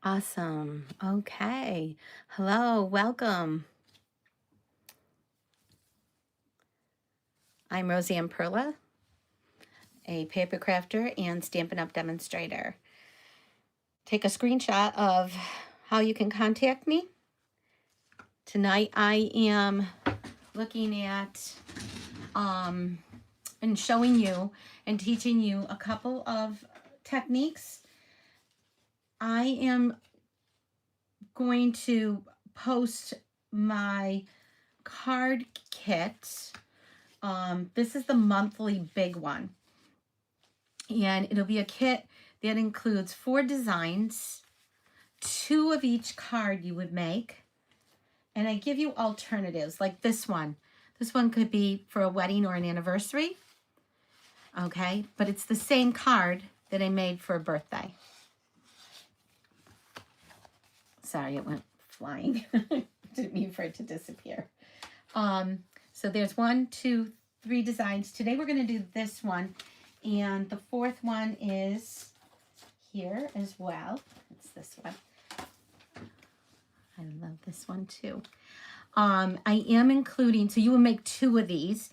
Awesome. Okay. Hello, welcome. I'm Roseanne Perla, a paper crafter and Stampin' Up! Demonstrator. Take a screenshot of how you can contact me. Tonight I am looking at and showing you and teaching you a couple of techniques. I am going to post my card kit. This is the monthly big one, and it'll be a kit that includes 4 designs, 2 of each card you would make, and I give you alternatives like this one. This one could be for a wedding or an anniversary, okay? But it's the same card that I made for a birthday. Sorry, it went flying. Didn't mean for it to disappear. So there's 1, 2, 3 designs. Today we're going to do this one, and the 4th one is here as well. It's this one. I love this one too. I am including, so you will make 2 of these.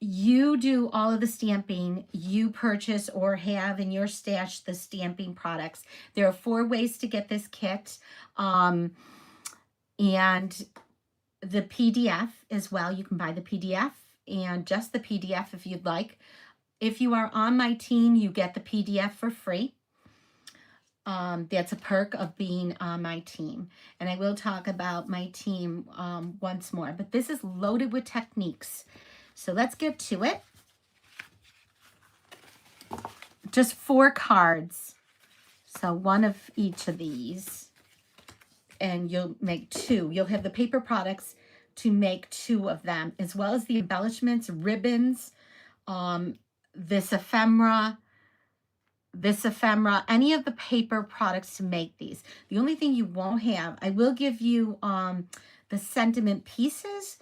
You do all of the stamping. You purchase or have in your stash the stamping products. There are 4 ways to get this kit. And the PDF as well. You can buy the PDF and just the PDF if you'd like. If you are on my team, you get the PDF for free. That's a perk of being on my team. And I will talk about my team once more. But this is loaded with techniques. So let's get to it. Just 4 cards. So 1 of each of these. And you'll make 2. You'll have the paper products to make 2 of them, as well as the embellishments, ribbons, this ephemera, any of the paper products to make these. The only thing you won't have, I will give you the sentiment pieces,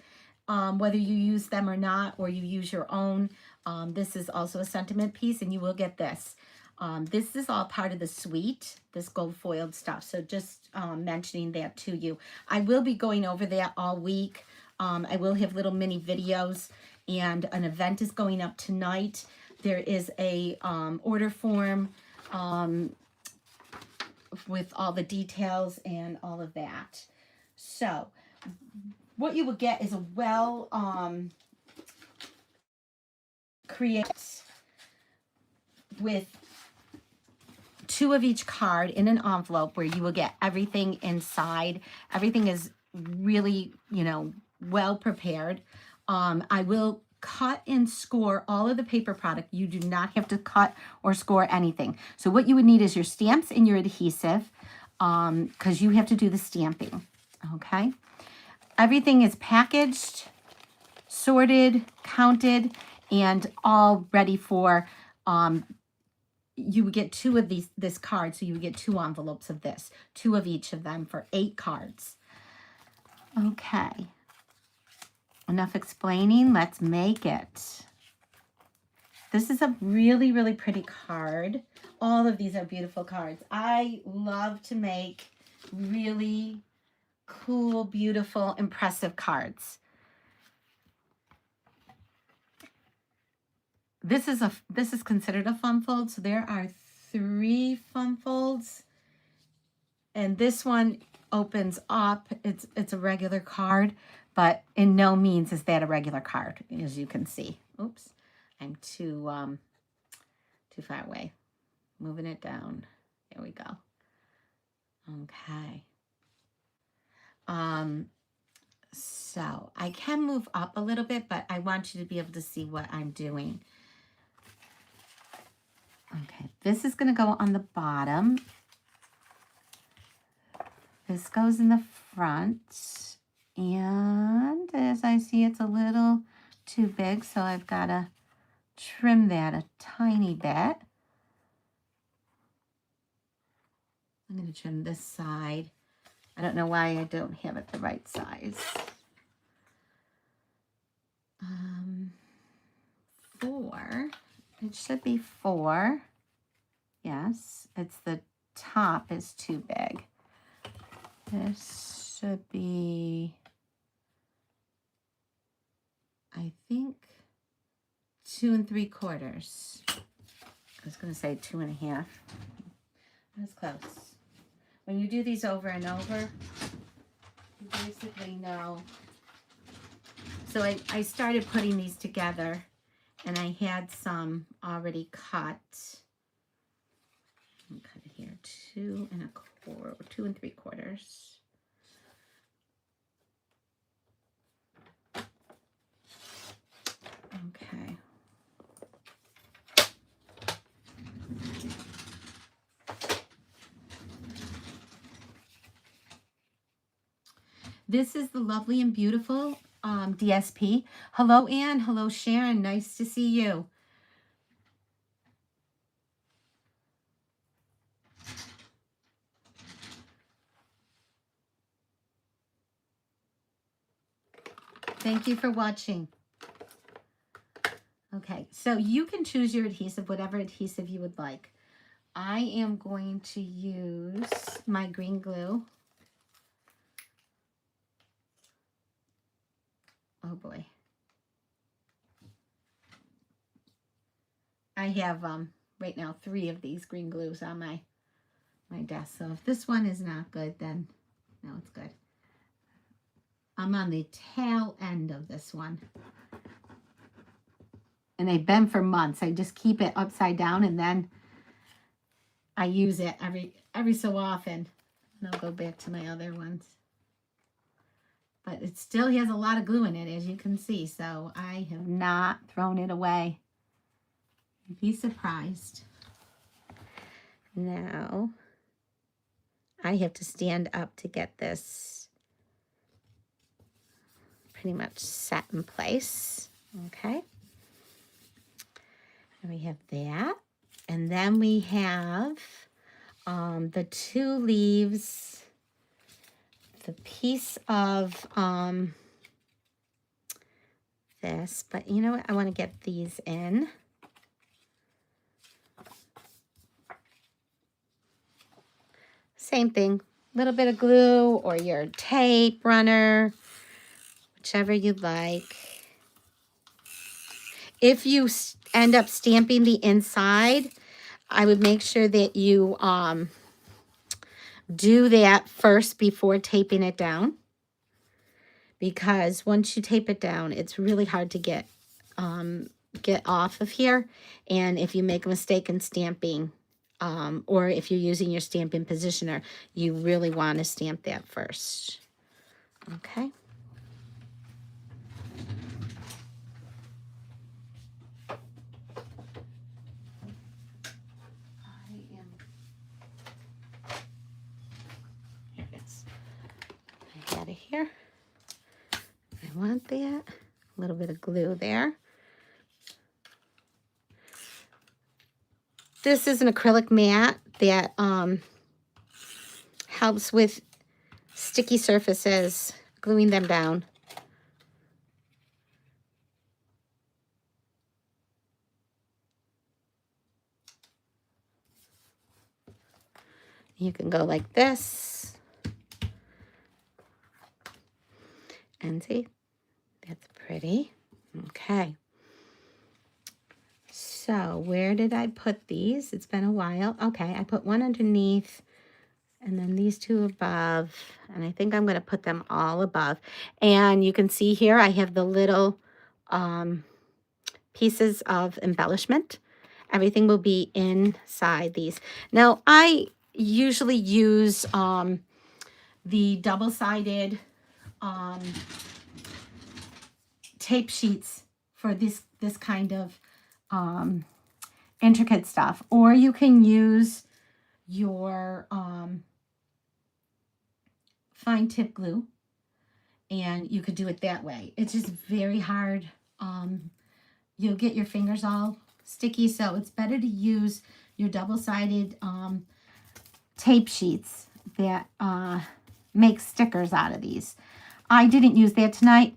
whether you use them or not, or you use your own. This is also a sentiment piece, and you will get this. This is all part of the suite, this gold foiled stuff. So just mentioning that to you. I will be going over that all week. I will have little mini videos, and an event is going up tonight. There is a order form with all the details and all of that. So what you will get is a well created with 2 of each card in an envelope where you will get everything inside. Everything is really, well prepared. I will cut and score all of the paper product. You do not have to cut or score anything. So what you would need is your stamps and your adhesive, because you have to do the stamping, okay? Everything is packaged, sorted, counted, and all ready for, you would get 2 of this card, so you would get 2 envelopes of this, 2 of each of them for 8 cards. Okay. Enough explaining, let's make it. This is a really, really pretty card. All of these are beautiful cards. I love to make really cool, beautiful, impressive cards. This is considered a fun fold, so there are 3 fun folds. And this one opens up. It's a regular card, but in no means is that a regular card, as you can see. Oops, I'm too far away. Moving it down. There we go. Okay. So I can move up a little bit, but I want you to be able to see what I'm doing. Okay, this is going to go on the bottom. This goes in the front, and as I see, it's a little too big, so I've got to trim that a tiny bit. I'm going to trim this side. I don't know why I don't have it the right size. 4. It should be 4. Yes, it's the top is too big. This should be, I think, 2 3/4. I was going to say 2 1/2. That's close. When you do these over and over, you basically know. So I started putting these together, and I had some already cut. I'll cut it here, 2 1/4, 2 3/4. Okay. This is the lovely and beautiful DSP. Hello, Anne. Hello, Sharon. Nice to see you. Thank you for watching. Okay, so you can choose your adhesive, whatever adhesive you would like. I am going to use my green glue. Oh boy. I have right now 3 of these green glues on my desk. So if this one is not good, then no, it's good. I'm on the tail end of this one. And they've been for months. I just keep it upside down, and then I use it every so often. And I'll go back to my other ones. But it still has a lot of glue in it, as you can see. So I have not thrown it away. You'd be surprised. Now, I have to stand up to get this pretty much set in place. Okay. And we have that. And then we have the 2 leaves, the piece of this, but you know what? I want to get these in. Same thing, a little bit of glue or your tape runner, whichever you like. If you end up stamping the inside, I would make sure that you do that first before taping it down, because once you tape it down, it's really hard to get off of here. And if you make a mistake in stamping, or if you're using your stamping positioner, you really want to stamp that first. Okay. Out of here. I want that. A little bit of glue there. This is an acrylic mat that helps with sticky surfaces, gluing them down. You can go like this. And see, that's pretty. Okay. So where did I put these? It's been a while. Okay, I put one underneath and then these 2 above. And I think I'm going to put them all above. And you can see here I have the little pieces of embellishment. Everything will be inside these. Now, I usually use the double-sided tape sheets for this kind of intricate stuff, or you can use your fine tip glue, and you could do it that way. It's just very hard. You'll get your fingers all sticky, so it's better to use your double-sided tape sheets that make stickers out of these. I didn't use that tonight.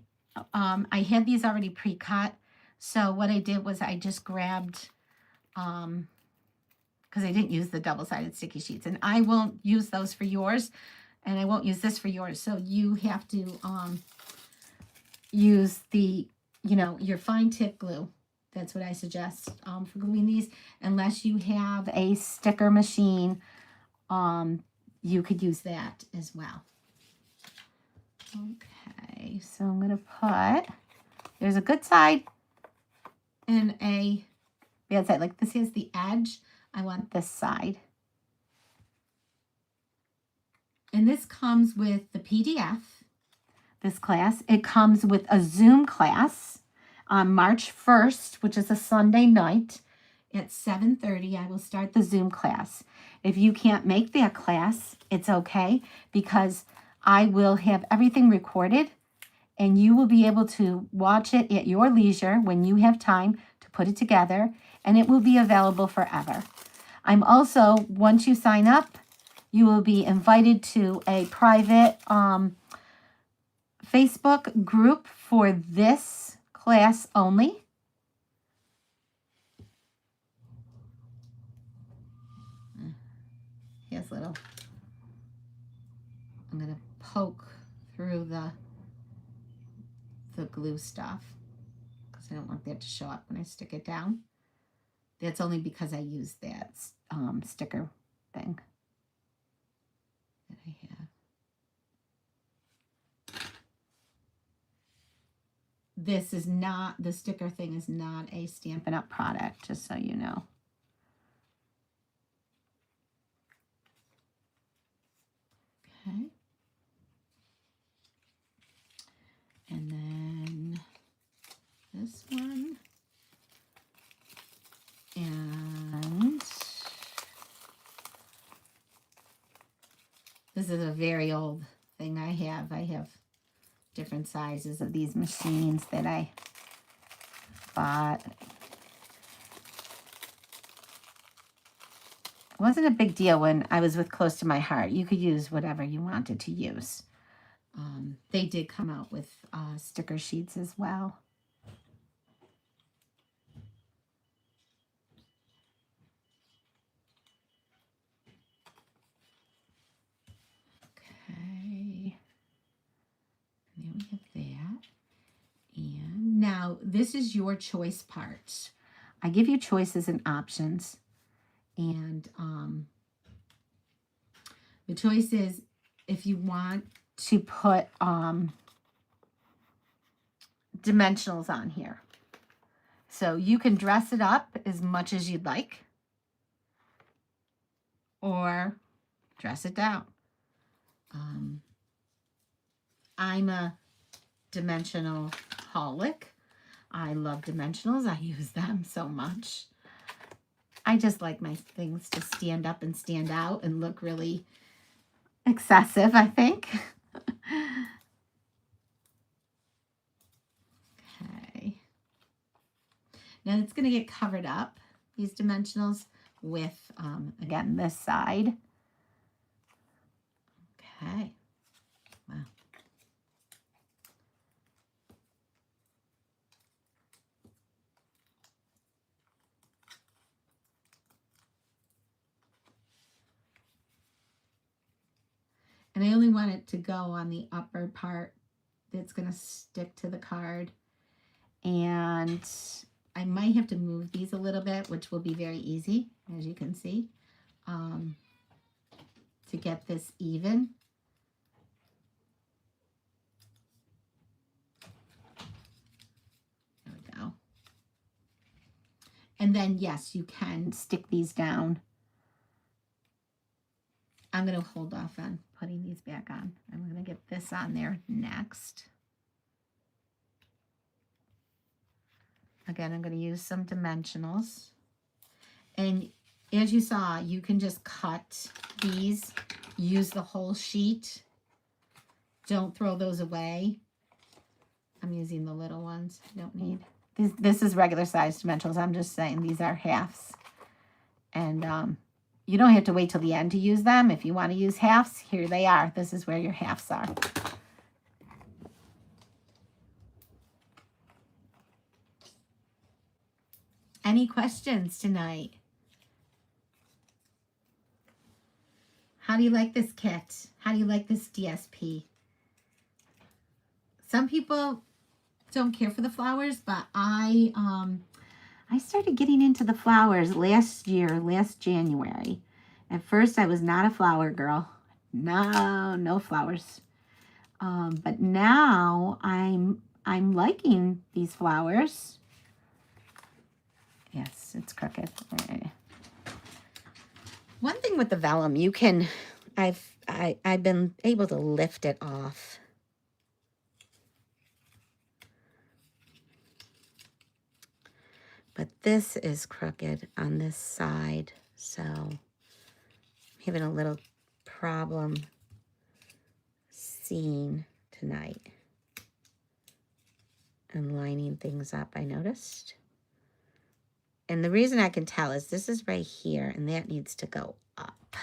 I had these already pre-cut, so what I did was I just grabbed, because I didn't use the double-sided sticky sheets, and I won't use those for yours. And I won't use this for yours. So you have to use the, you know, your fine tip glue. That's what I suggest for gluing these. Unless you have a sticker machine, you could use that as well. Okay, so I'm going to put, there's a good side and a bad side. Like this is the edge. I want this side. And this comes with the PDF, this class. It comes with a Zoom class on March 1st, which is a Sunday night at 7:30. I will start the Zoom class. If you can't make that class, it's okay, because I will have everything recorded and you will be able to watch it at your leisure when you have time to put it together, and it will be available forever. I'm also, once you sign up, you will be invited to a private Facebook group for this class only. Here's little, I'm going to poke through the glue stuff because I don't want that to show up when I stick it down. That's only because I used that sticker thing that I have. This is not, the sticker thing is not a Stampin' Up! Product, just so you know. Okay. And then this one. And this is a very old thing I have. I have different sizes of these machines that I bought. It wasn't a big deal when I was with Close to My Heart. You could use whatever you wanted to use. They did come out with sticker sheets as well. Okay. There we have that. And now this is your choice part. I give you choices and options. And the choice is if you want to put dimensionals on here. So you can dress it up as much as you'd like, or dress it down. I'm a dimensional holic. I love dimensionals. I use them so much. I just like my things to stand up and stand out and look really excessive, I think. Okay. Now it's going to get covered up, these dimensionals, with, again, this side. Okay. Wow. And I only want it to go on the upper part that's going to stick to the card. And I might have to move these a little bit, which will be very easy, as you can see, to get this even. There we go. And then, yes, you can stick these down. I'm going to hold off on putting these back on. I'm going to get this on there next. Again, I'm going to use some dimensionals. And as you saw, you can just cut these, use the whole sheet. Don't throw those away. I'm using the little ones. I don't need. This is regular size dimensionals. I'm just saying these are halves. And you don't have to wait till the end to use them. If you want to use halves, here they are. This is where your halves are. Any questions tonight? How do you like this kit? How do you like this DSP? Some people don't care for the flowers, but I started getting into the flowers last January. At first, I was not a flower girl. No flowers. But now I'm liking these flowers. Yes, it's crooked. One thing with the vellum, you can, I've been able to lift it off. But this is crooked on this side, so I'm having a little problem seeing tonight and lining things up, I noticed. And the reason I can tell is this is right here, and that needs to go up.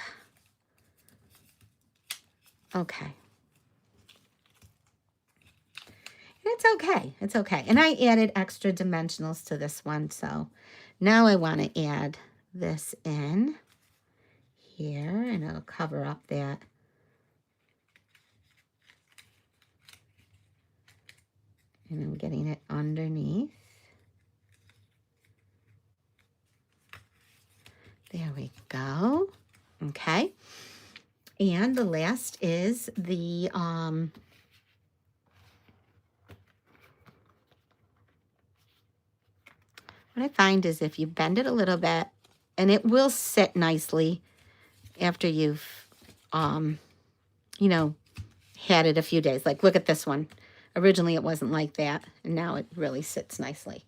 Okay. It's okay. It's okay. And I added extra dimensionals to this one, so now I want to add this in here, and it'll cover up that. And I'm getting it underneath. There we go. Okay. And the last is the what I find is if you bend it a little bit, and it will sit nicely after you've you know, had it a few days. Like, look at this one. Originally it wasn't like that, and now it really sits nicely.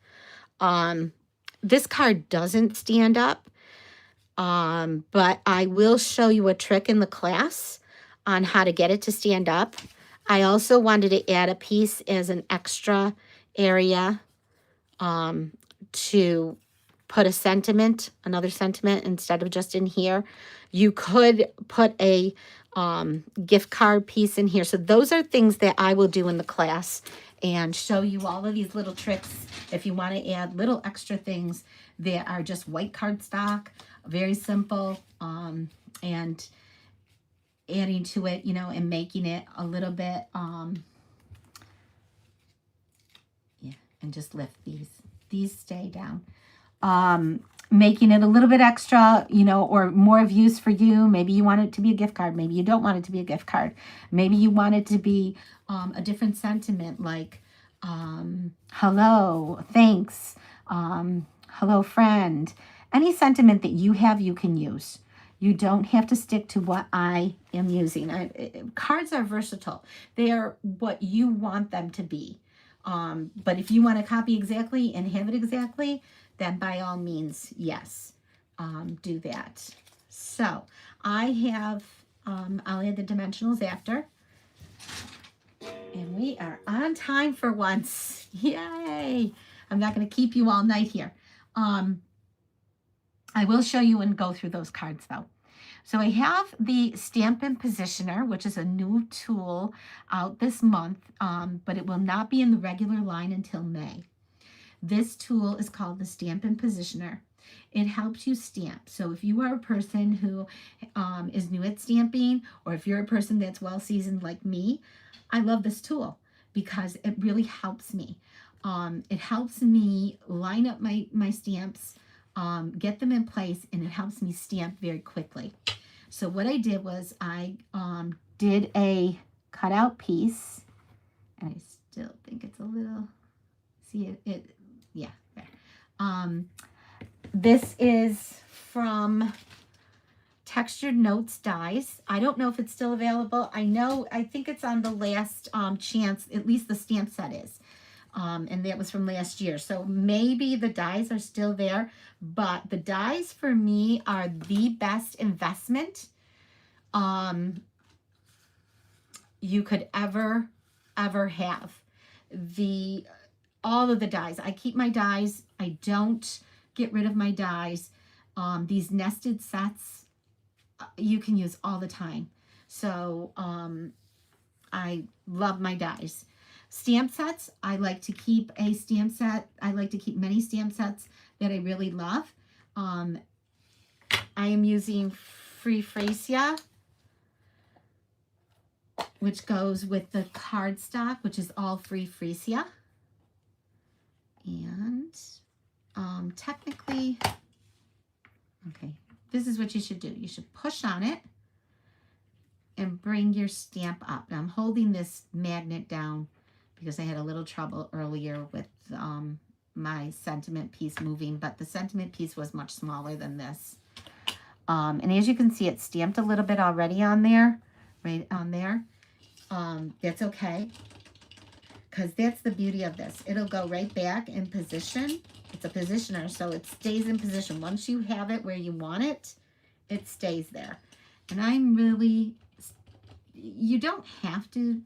This card doesn't stand up. But I will show you a trick in the class on how to get it to stand up. I also wanted to add a piece as an extra area to put a sentiment, another sentiment instead of just in here. You could put a gift card piece in here. So those are things that I will do in the class and show you all of these little tricks if you want to add little extra things that are just white cardstock, very simple, and adding to it, you know, and making it a little bit, yeah, and just lift these stay down. Making it a little bit extra, you know, or more of use for you. Maybe you want it to be a gift card. Maybe you don't want it to be a gift card. Maybe you want it to be a different sentiment, like hello, thanks, hello, friend. Any sentiment that you have, you can use. You don't have to stick to what I am using. Cards are versatile. They are what you want them to be. But if you want to copy exactly and have it exactly, then by all means, yes, do that. So I have, I'll add the dimensionals after. And we are on time for once. Yay! I'm not going to keep you all night here. I will show you and go through those cards though. So I have the Stampin' Positioner, which is a new tool out this month, but it will not be in the regular line until May. This tool is called the Stampin' Positioner. It helps you stamp. So if you are a person who is new at stamping, or if you're a person that's well seasoned like me, I love this tool because it really helps me. It helps me line up my stamps, get them in place, and it helps me stamp very quickly. So what I did was I did a cutout piece, and I still think it's a little, see it yeah, there. This is from Textured Notes Dies. I don't know if it's still available. I think it's on the last chance, at least the stamp set is. And that was from last year. So maybe the dies are still there, but the dies for me are the best investment you could ever have. All of the dies. I keep my dies. I don't get rid of my dies. These nested sets, you can use all the time. So I love my dies. Stamp sets, I like to keep a stamp set. I like to keep many stamp sets that I really love. I am using Free Frasia which goes with the cardstock, which is all free freesia. And technically, okay, this is what you should do. You should push on it and bring your stamp up. Now I'm holding this magnet down because I had a little trouble earlier with my sentiment piece moving, but the sentiment piece was much smaller than this. And as you can see, it's stamped a little bit already on there, right on there. That's okay, because that's the beauty of this. It'll go right back in position. It's a positioner, so it stays in position. Once you have it where you want it, it stays there. And I'm really, you don't have to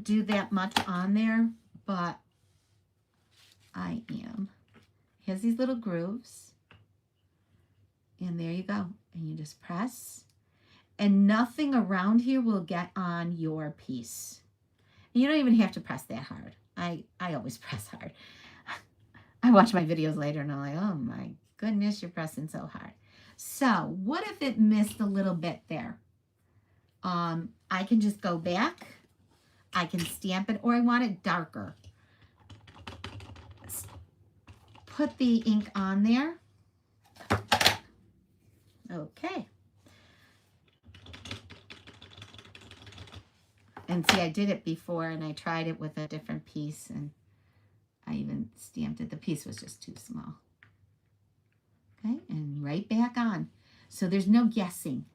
do that much on there, but I am. It has these little grooves. And there you go. And you just press. And nothing around here will get on your piece. And you don't even have to press that hard. I always press hard. I watch my videos later and I'm like, oh my goodness, you're pressing so hard. So what if it missed a little bit there? I can just go back. I can stamp it, or I want it darker. Put the ink on there. Okay. And see, I did it before and I tried it with a different piece and I even stamped it. The piece was just too small. Okay, and right back on. So there's no guessing.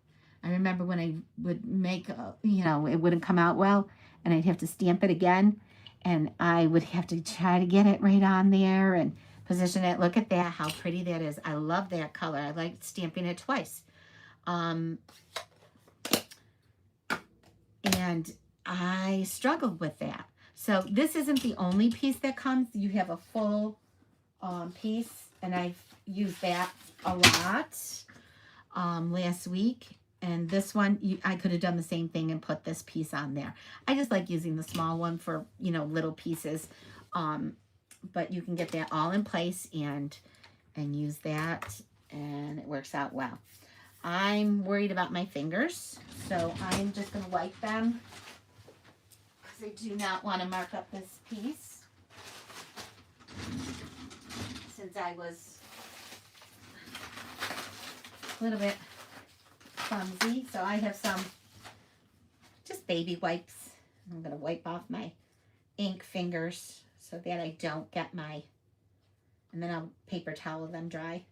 I remember when I would make, you know, it wouldn't come out well and I'd have to stamp it again and I would have to try to get it right on there and position it. Look at that, how pretty that is. I love that color. I like stamping it twice. And I struggled with that. So this isn't the only piece that comes. You have a full piece, and I've used that a lot last week. And this one, I could have done the same thing and put this piece on there. I just like using the small one for, you know, little pieces. But you can get that all in place and use that, and it works out well. I'm worried about my fingers, so I'm just going to wipe them because I do not want to mark up this piece since I was a little bit clumsy. So I have some just baby wipes. I'm going to wipe off my ink fingers so that I don't get my, and then I'll paper towel them dry.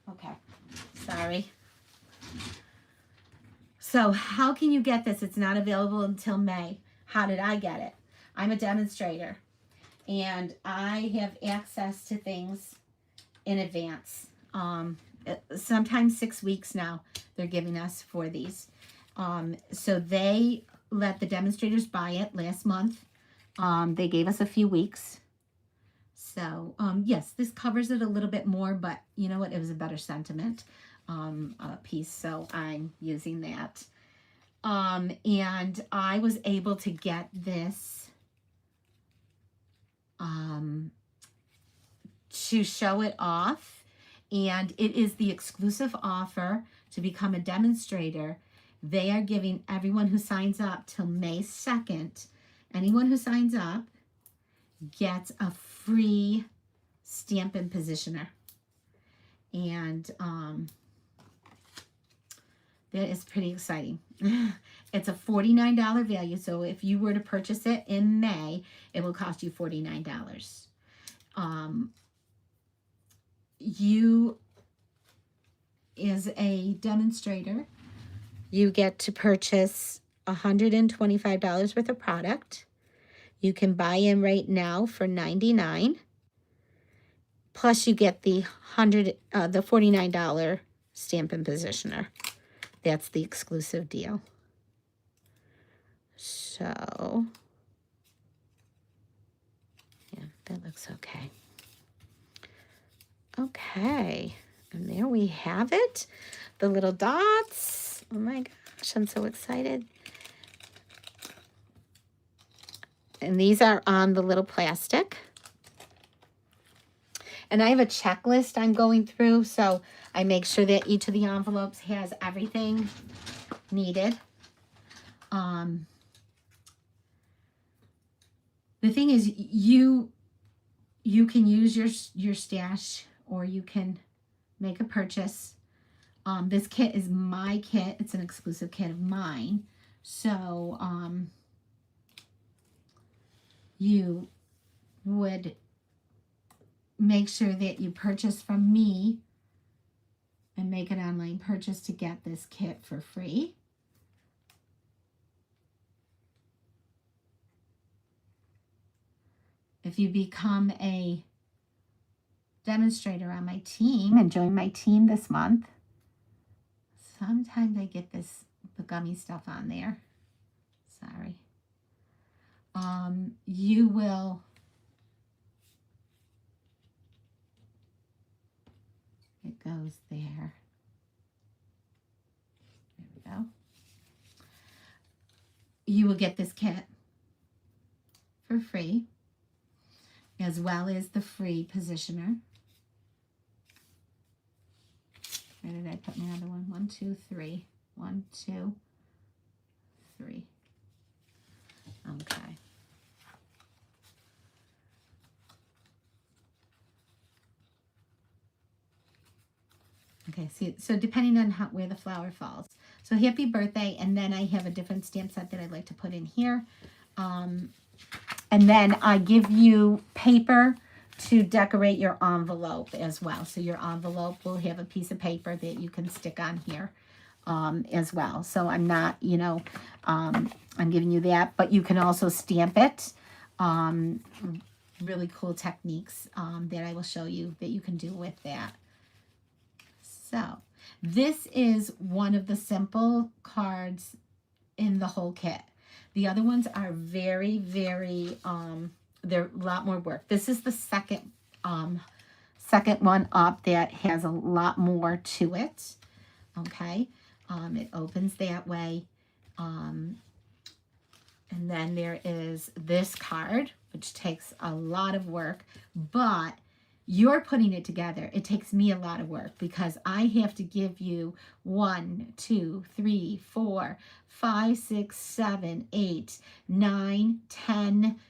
Okay, sorry. So how can you get this? It's not available until May. How did I get it? I'm a demonstrator and I have access to things in advance. Sometimes 6 weeks now they're giving us for these. So they let the demonstrators buy it last month. They gave us a few weeks. So, yes, this covers it a little bit more, but you know what? It was a better sentiment piece, so I'm using that. And I was able to get this to show it off, and it is the exclusive offer to become a demonstrator. They are giving everyone who signs up till May 2nd. Anyone who signs up gets a free Stampin' Positioner. And that is pretty exciting. It's a $49 value, so if you were to purchase it in May, it will cost you $49. You, as a demonstrator, you get to purchase $125 worth of product. You can buy in right now for $99. Plus you get the $49 Stampin' Positioner. That's the exclusive deal. So, yeah, that looks okay. Okay, and there we have it. The little dots. Oh my gosh, I'm so excited. And these are on the little plastic. And I have a checklist I'm going through, so I make sure that each of the envelopes has everything needed. The thing is, you can use your stash, or you can make a purchase. This kit is my kit. It's an exclusive kit of mine. So you would make sure that you purchase from me and make an online purchase to get this kit for free. If you become a demonstrator on my team and join my team this month, sometimes I get the gummy stuff on there. Sorry. You will, it goes there. There we go. You will get this kit for free, as well as the free positioner. Where did I put my other one? 1, 2, 3. 1, 2, 3. Okay. Okay, see, so depending on where the flower falls. So happy birthday, and then I have a different stamp set that I'd like to put in here. And then I give you paper to decorate your envelope as well. So your envelope will have a piece of paper that you can stick on here as well. So I'm not, you know, I'm giving you that, but you can also stamp it. Really cool techniques that I will show you that you can do with that. So this is one of the simple cards in the whole kit. The other ones are very, very, they're a lot more work. This is the second one up that has a lot more to it. Okay. It opens that way. And then there is this card, which takes a lot of work, but you're putting it together. It takes me a lot of work because I have to give you 1, 2, 3, 4, 5, 6, 7, 8, 9, 10,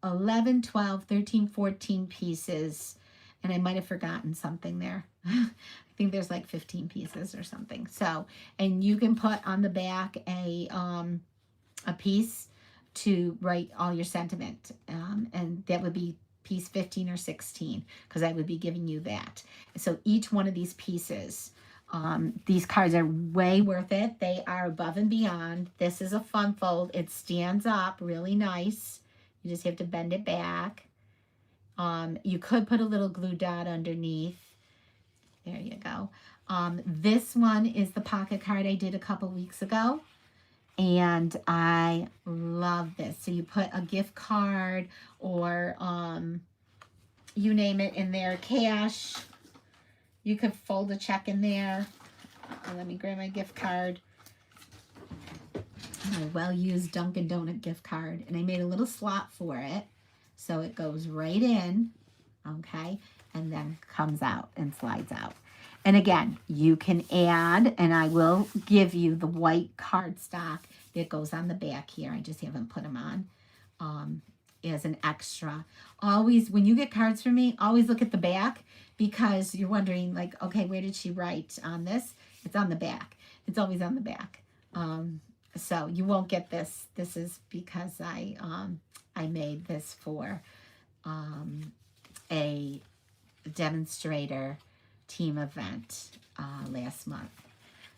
11, 12, 13, 14 pieces. And I might have forgotten something there. I think there's like 15 pieces or something. So, and you can put on the back a piece to write all your sentiment. And that would be piece 15 or 16, because I would be giving you that. So each one of these pieces, these cards are way worth it. They are above and beyond. This is a fun fold. It stands up really nice. You just have to bend it back. You could put a little glue dot underneath. There you go. This one is the pocket card I did a couple weeks ago. And I love this. So you put a gift card or you name it in there. Cash. You could fold a check in there. Let me grab my gift card. A well-used Dunkin' Donut gift card. And I made a little slot for it. So it goes right in. Okay. And then comes out and slides out. And again, you can add, and I will give you the white cardstock that goes on the back here. I just haven't put them on as an extra. Always, when you get cards from me, always look at the back, because you're wondering, like, okay, where did she write on this? It's on the back. It's always on the back. So you won't get this. This is because I made this for a demonstrator team event last month.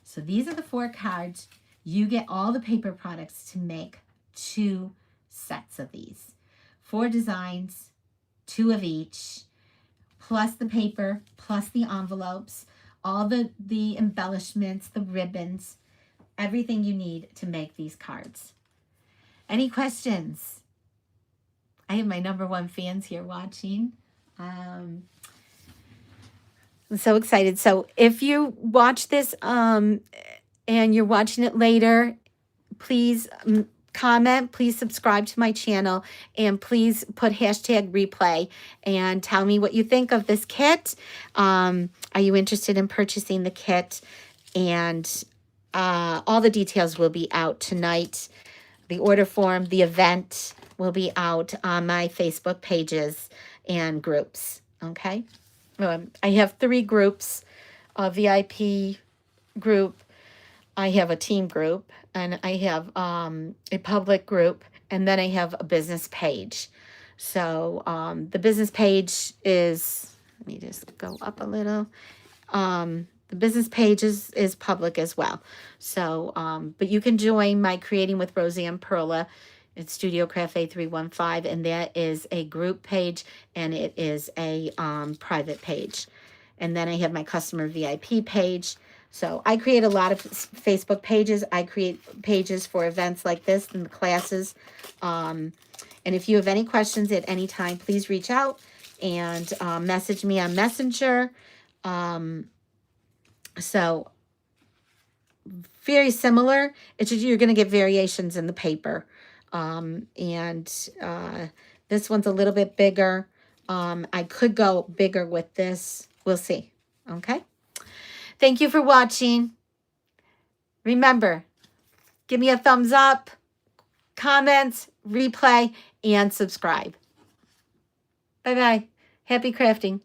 So these are the 4 cards. You get all the paper products to make 2 sets of these. 4 designs, 2 of each, plus the paper, plus the envelopes, all the embellishments, the ribbons, everything you need to make these cards. Any questions? I have my #1 fans here watching. I'm so excited. So if you watch this and you're watching it later, please comment, please subscribe to my channel, and please put hashtag replay and tell me what you think of this kit. Are you interested in purchasing the kit? And all the details will be out tonight. The order form, the event will be out on my Facebook pages and groups. Okay. I have 3 groups, a VIP group, I have a team group, and I have a public group, and then I have a business page. So the business page is, let me just go up a little. The business page is public as well. So, but you can join my Creating with Roseanne Perla. It's Studio Cafe 315, and that is a group page, and it is a private page. And then I have my customer VIP page. So I create a lot of Facebook pages. I create pages for events like this and the classes. And if you have any questions at any time, please reach out and message me on Messenger. So very similar. It's just you're going to get variations in the paper. This one's a little bit bigger. I could go bigger with this. We'll see. Okay. Thank you for watching. Remember, give me a thumbs up, comments, replay, and subscribe. Bye-bye. Happy crafting.